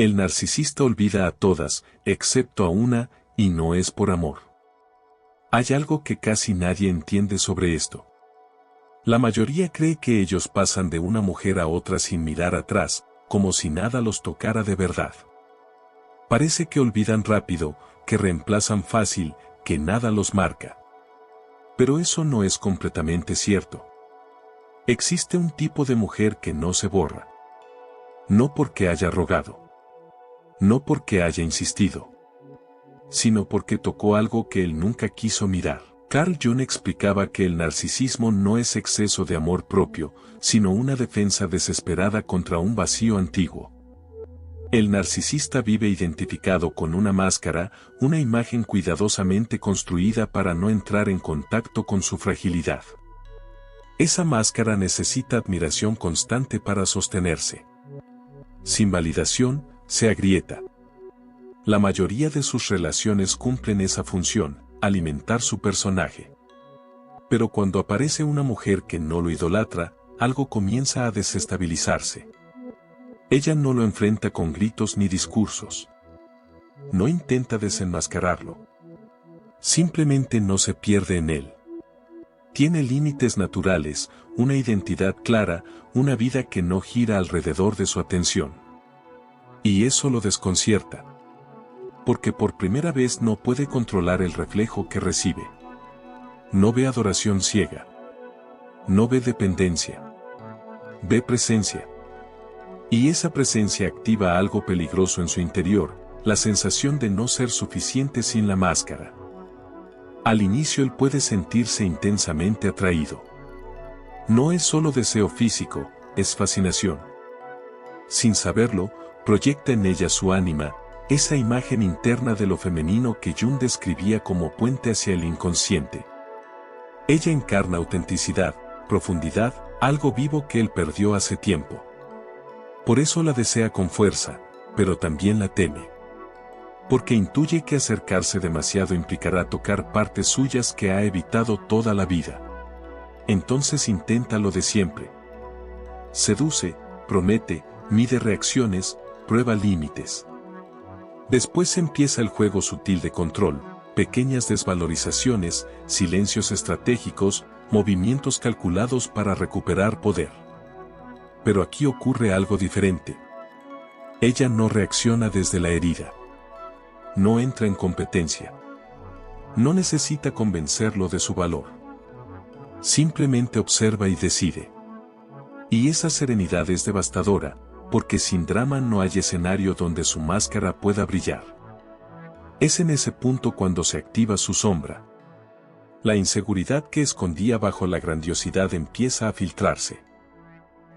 El narcisista olvida a todas, excepto a una, y no es por amor. Hay algo que casi nadie entiende sobre esto. La mayoría cree que ellos pasan de una mujer a otra sin mirar atrás, como si nada los tocara de verdad. Parece que olvidan rápido, que reemplazan fácil, que nada los marca. Pero eso no es completamente cierto. Existe un tipo de mujer que no se borra. No porque haya rogado. No porque haya insistido. Sino porque tocó algo que él nunca quiso mirar. Carl Jung explicaba que el narcisismo no es exceso de amor propio, sino una defensa desesperada contra un vacío antiguo. El narcisista vive identificado con una máscara, una imagen cuidadosamente construida para no entrar en contacto con su fragilidad. Esa máscara necesita admiración constante para sostenerse. Sin validación, se agrieta. La mayoría de sus relaciones cumplen esa función, alimentar su personaje. Pero cuando aparece una mujer que no lo idolatra, algo comienza a desestabilizarse. Ella no lo enfrenta con gritos ni discursos. No intenta desenmascararlo. Simplemente no se pierde en él. Tiene límites naturales, una identidad clara, una vida que no gira alrededor de su atención. Y eso lo desconcierta. Porque por primera vez no puede controlar el reflejo que recibe. No ve adoración ciega. No ve dependencia. Ve presencia. Y esa presencia activa algo peligroso en su interior, la sensación de no ser suficiente sin la máscara. Al inicio él puede sentirse intensamente atraído. No es solo deseo físico, es fascinación. Sin saberlo, proyecta en ella su ánima, esa imagen interna de lo femenino que Jung describía como puente hacia el inconsciente. Ella encarna autenticidad, profundidad, algo vivo que él perdió hace tiempo. Por eso la desea con fuerza, pero también la teme. Porque intuye que acercarse demasiado implicará tocar partes suyas que ha evitado toda la vida. Entonces intenta lo de siempre. Seduce, promete, mide reacciones, prueba límites. Después empieza el juego sutil de control, pequeñas desvalorizaciones, silencios estratégicos, movimientos calculados para recuperar poder. Pero aquí ocurre algo diferente. Ella no reacciona desde la herida. No entra en competencia. No necesita convencerlo de su valor. Simplemente observa y decide. Y esa serenidad es devastadora, porque sin drama no hay escenario donde su máscara pueda brillar. Es en ese punto cuando se activa su sombra. La inseguridad que escondía bajo la grandiosidad empieza a filtrarse.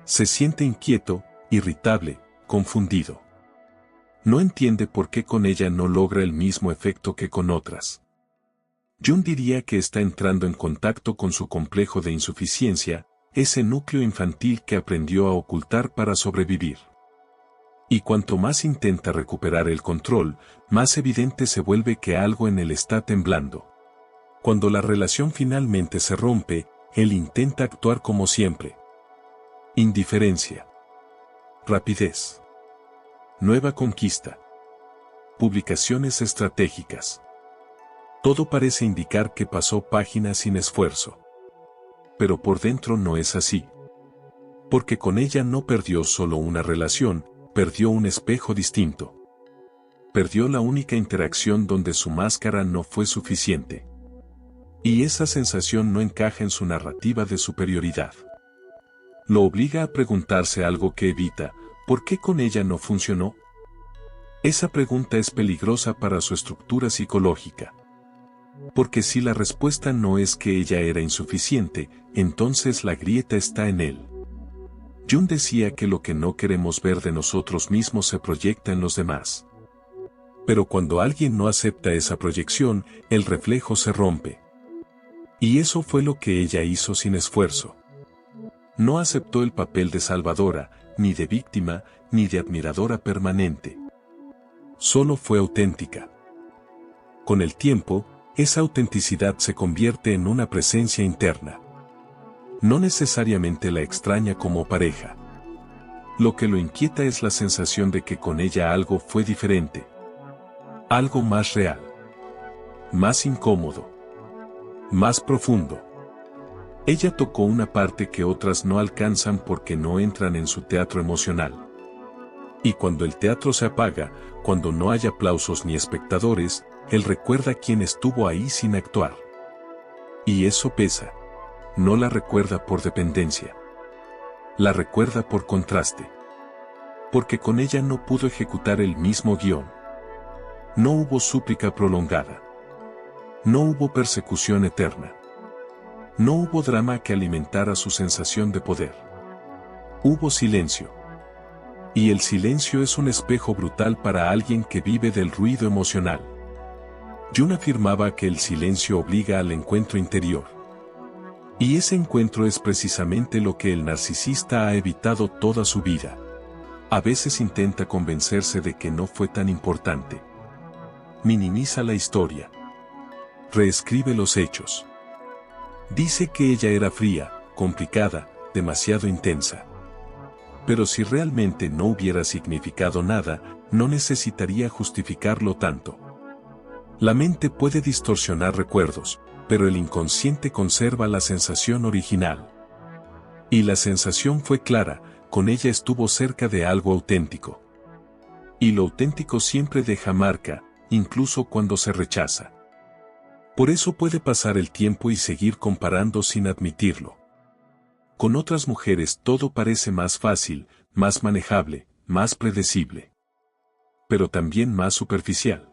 Se siente inquieto, irritable, confundido. No entiende por qué con ella no logra el mismo efecto que con otras. Jung diría que está entrando en contacto con su complejo de insuficiencia, ese núcleo infantil que aprendió a ocultar para sobrevivir. Y cuanto más intenta recuperar el control, más evidente se vuelve que algo en él está temblando. Cuando la relación finalmente se rompe, él intenta actuar como siempre. Indiferencia. Rapidez. Nueva conquista. Publicaciones estratégicas. Todo parece indicar que pasó página sin esfuerzo. Pero por dentro no es así. Porque con ella no perdió solo una relación, perdió un espejo distinto. Perdió la única interacción donde su máscara no fue suficiente. Y esa sensación no encaja en su narrativa de superioridad. Lo obliga a preguntarse algo que evita: ¿por qué con ella no funcionó? Esa pregunta es peligrosa para su estructura psicológica. Porque si la respuesta no es que ella era insuficiente, entonces la grieta está en él. Jung decía que lo que no queremos ver de nosotros mismos se proyecta en los demás. Pero cuando alguien no acepta esa proyección, el reflejo se rompe. Y eso fue lo que ella hizo sin esfuerzo. No aceptó el papel de salvadora, ni de víctima, ni de admiradora permanente. Solo fue auténtica. Con el tiempo, esa autenticidad se convierte en una presencia interna. No necesariamente la extraña como pareja. Lo que lo inquieta es la sensación de que con ella algo fue diferente. Algo más real. Más incómodo. Más profundo. Ella tocó una parte que otras no alcanzan porque no entran en su teatro emocional. Y cuando el teatro se apaga, cuando no hay aplausos ni espectadores, él recuerda quién estuvo ahí sin actuar. Y eso pesa. No la recuerda por dependencia. La recuerda por contraste. Porque con ella no pudo ejecutar el mismo guión. No hubo súplica prolongada. No hubo persecución eterna. No hubo drama que alimentara su sensación de poder. Hubo silencio. Y el silencio es un espejo brutal para alguien que vive del ruido emocional. Jung afirmaba que el silencio obliga al encuentro interior. Y ese encuentro es precisamente lo que el narcisista ha evitado toda su vida. A veces intenta convencerse de que no fue tan importante. Minimiza la historia. Reescribe los hechos. Dice que ella era fría, complicada, demasiado intensa. Pero si realmente no hubiera significado nada, no necesitaría justificarlo tanto. La mente puede distorsionar recuerdos, pero el inconsciente conserva la sensación original. Y la sensación fue clara, con ella estuvo cerca de algo auténtico. Y lo auténtico siempre deja marca, incluso cuando se rechaza. Por eso puede pasar el tiempo y seguir comparando sin admitirlo. Con otras mujeres todo parece más fácil, más manejable, más predecible. Pero también más superficial.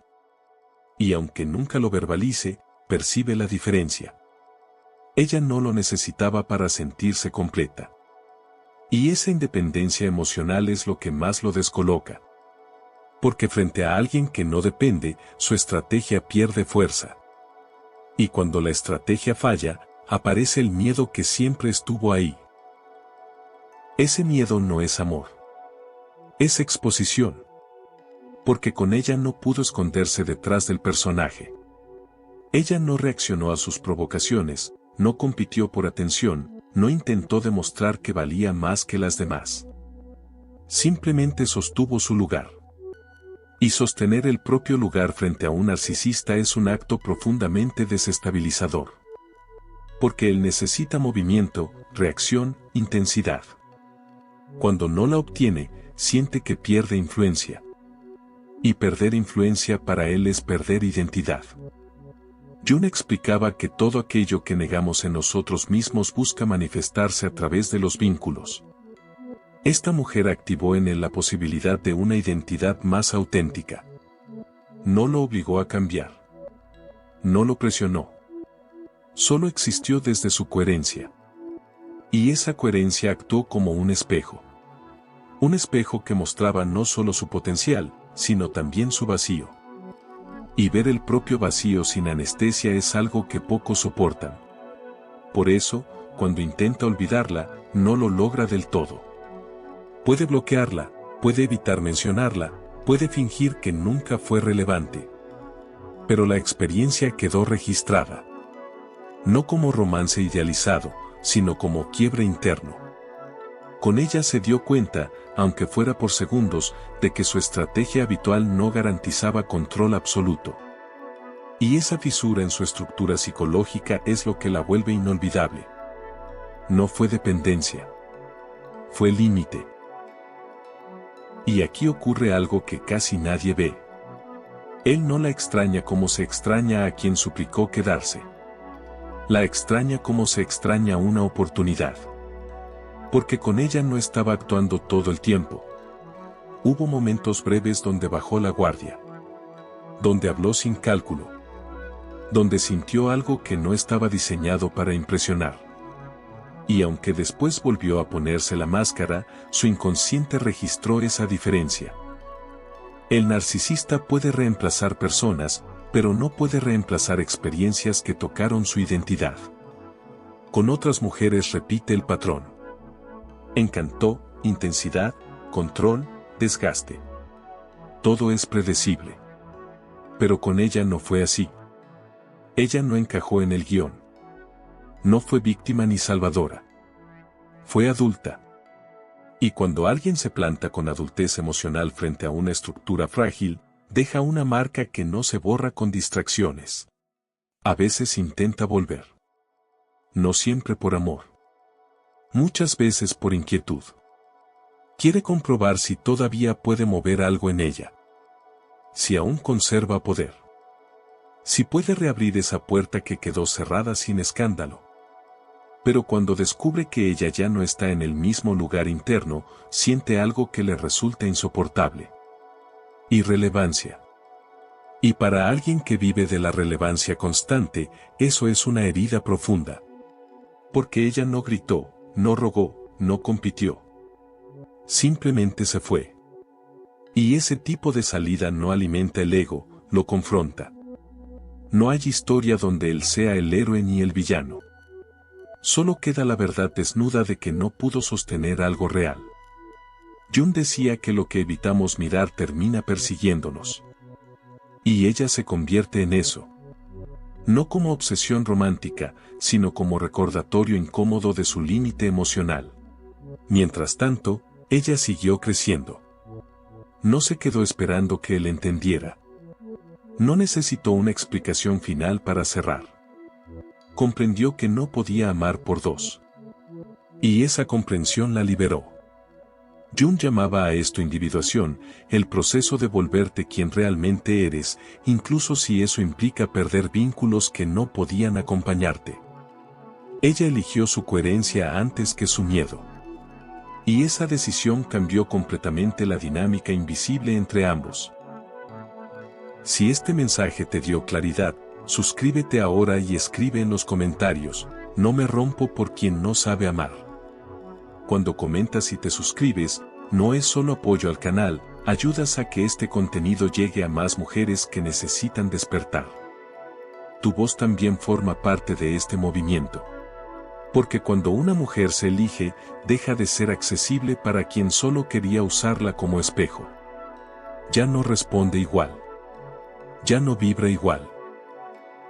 Y aunque nunca lo verbalice, percibe la diferencia. Ella no lo necesitaba para sentirse completa. Y esa independencia emocional es lo que más lo descoloca. Porque frente a alguien que no depende, su estrategia pierde fuerza. Y cuando la estrategia falla, aparece el miedo que siempre estuvo ahí. Ese miedo no es amor. Es exposición. Porque con ella no pudo esconderse detrás del personaje. Ella no reaccionó a sus provocaciones, no compitió por atención, no intentó demostrar que valía más que las demás. Simplemente sostuvo su lugar. Y sostener el propio lugar frente a un narcisista es un acto profundamente desestabilizador. Porque él necesita movimiento, reacción, intensidad. Cuando no la obtiene, siente que pierde influencia. Y perder influencia para él es perder identidad. Jung explicaba que todo aquello que negamos en nosotros mismos busca manifestarse a través de los vínculos. Esta mujer activó en él la posibilidad de una identidad más auténtica. No lo obligó a cambiar. No lo presionó. Solo existió desde su coherencia. Y esa coherencia actuó como un espejo. Un espejo que mostraba no solo su potencial, sino también su vacío. Y ver el propio vacío sin anestesia es algo que pocos soportan. Por eso, cuando intenta olvidarla, no lo logra del todo. Puede bloquearla, puede evitar mencionarla, puede fingir que nunca fue relevante. Pero la experiencia quedó registrada. No como romance idealizado, sino como quiebre interno. Con ella se dio cuenta, aunque fuera por segundos, de que su estrategia habitual no garantizaba control absoluto. Y esa fisura en su estructura psicológica es lo que la vuelve inolvidable. No fue dependencia. Fue límite. Y aquí ocurre algo que casi nadie ve. Él no la extraña como se extraña a quien suplicó quedarse. La extraña como se extraña una oportunidad. Porque con ella no estaba actuando todo el tiempo. Hubo momentos breves donde bajó la guardia. Donde habló sin cálculo. Donde sintió algo que no estaba diseñado para impresionar. Y aunque después volvió a ponerse la máscara, su inconsciente registró esa diferencia. El narcisista puede reemplazar personas, pero no puede reemplazar experiencias que tocaron su identidad. Con otras mujeres repite el patrón. Encantó, intensidad, control, desgaste. Todo es predecible. Pero con ella no fue así. Ella no encajó en el guión. No fue víctima ni salvadora. Fue adulta. Y cuando alguien se planta con adultez emocional frente a una estructura frágil, deja una marca que no se borra con distracciones. A veces intenta volver. No siempre por amor. Muchas veces por inquietud. Quiere comprobar si todavía puede mover algo en ella. Si aún conserva poder. Si puede reabrir esa puerta que quedó cerrada sin escándalo. Pero cuando descubre que ella ya no está en el mismo lugar interno, siente algo que le resulta insoportable. Irrelevancia. Y para alguien que vive de la relevancia constante, eso es una herida profunda. Porque ella no gritó, no rogó, no compitió. Simplemente se fue. Y ese tipo de salida no alimenta el ego, lo confronta. No hay historia donde él sea el héroe ni el villano. Solo queda la verdad desnuda de que no pudo sostener algo real. Jung decía que lo que evitamos mirar termina persiguiéndonos. Y ella se convierte en eso. No como obsesión romántica, sino como recordatorio incómodo de su límite emocional. Mientras tanto, ella siguió creciendo. No se quedó esperando que él entendiera. No necesitó una explicación final para cerrar. Comprendió que no podía amar por dos. Y esa comprensión la liberó. Jung llamaba a esto individuación, el proceso de volverte quien realmente eres, incluso si eso implica perder vínculos que no podían acompañarte. Ella eligió su coherencia antes que su miedo. Y esa decisión cambió completamente la dinámica invisible entre ambos. Si este mensaje te dio claridad, suscríbete ahora y escribe en los comentarios, no me rompo por quien no sabe amar. Cuando comentas y te suscribes, no es solo apoyo al canal, ayudas a que este contenido llegue a más mujeres que necesitan despertar. Tu voz también forma parte de este movimiento. Porque cuando una mujer se elige, deja de ser accesible para quien solo quería usarla como espejo. Ya no responde igual. Ya no vibra igual.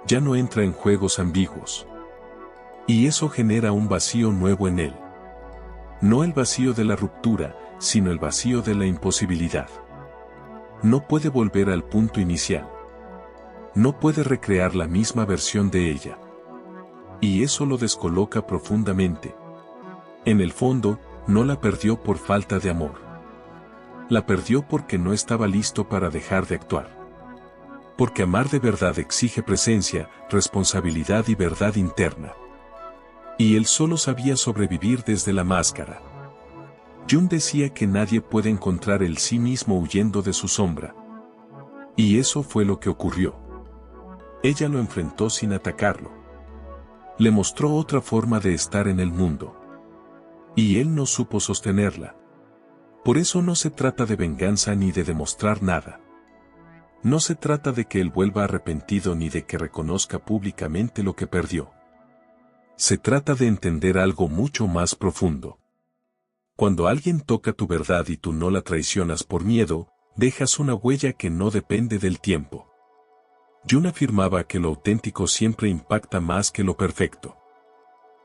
Ya no entra en juegos ambiguos. Y eso genera un vacío nuevo en él. No el vacío de la ruptura, sino el vacío de la imposibilidad. No puede volver al punto inicial. No puede recrear la misma versión de ella. Y eso lo descoloca profundamente. En el fondo, no la perdió por falta de amor. La perdió porque no estaba listo para dejar de actuar. Porque amar de verdad exige presencia, responsabilidad y verdad interna. Y él solo sabía sobrevivir desde la máscara. Jung decía que nadie puede encontrar el sí mismo huyendo de su sombra. Y eso fue lo que ocurrió. Ella lo enfrentó sin atacarlo. Le mostró otra forma de estar en el mundo. Y él no supo sostenerla. Por eso no se trata de venganza ni de demostrar nada. No se trata de que él vuelva arrepentido ni de que reconozca públicamente lo que perdió. Se trata de entender algo mucho más profundo. Cuando alguien toca tu verdad y tú no la traicionas por miedo, dejas una huella que no depende del tiempo. Jung afirmaba que lo auténtico siempre impacta más que lo perfecto.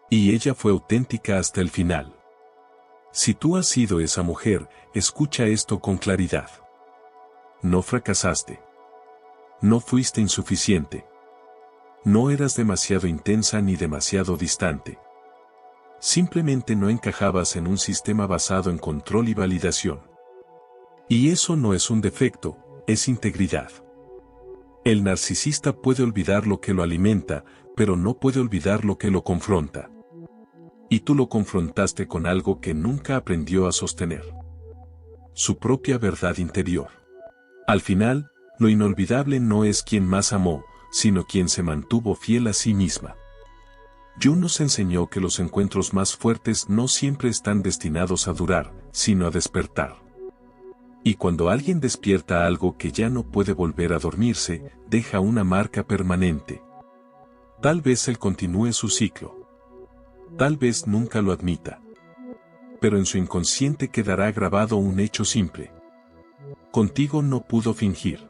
Y ella fue auténtica hasta el final. Si tú has sido esa mujer, escucha esto con claridad. No fracasaste. No fuiste insuficiente. No eras demasiado intensa ni demasiado distante. Simplemente no encajabas en un sistema basado en control y validación. Y eso no es un defecto, es integridad. El narcisista puede olvidar lo que lo alimenta, pero no puede olvidar lo que lo confronta. Y tú lo confrontaste con algo que nunca aprendió a sostener. Su propia verdad interior. Al final, lo inolvidable no es quien más amó, sino quien se mantuvo fiel a sí misma. Jung nos enseñó que los encuentros más fuertes no siempre están destinados a durar, sino a despertar. Y cuando alguien despierta algo que ya no puede volver a dormirse, deja una marca permanente. Tal vez él continúe su ciclo. Tal vez nunca lo admita. Pero en su inconsciente quedará grabado un hecho simple. Contigo no pudo fingir.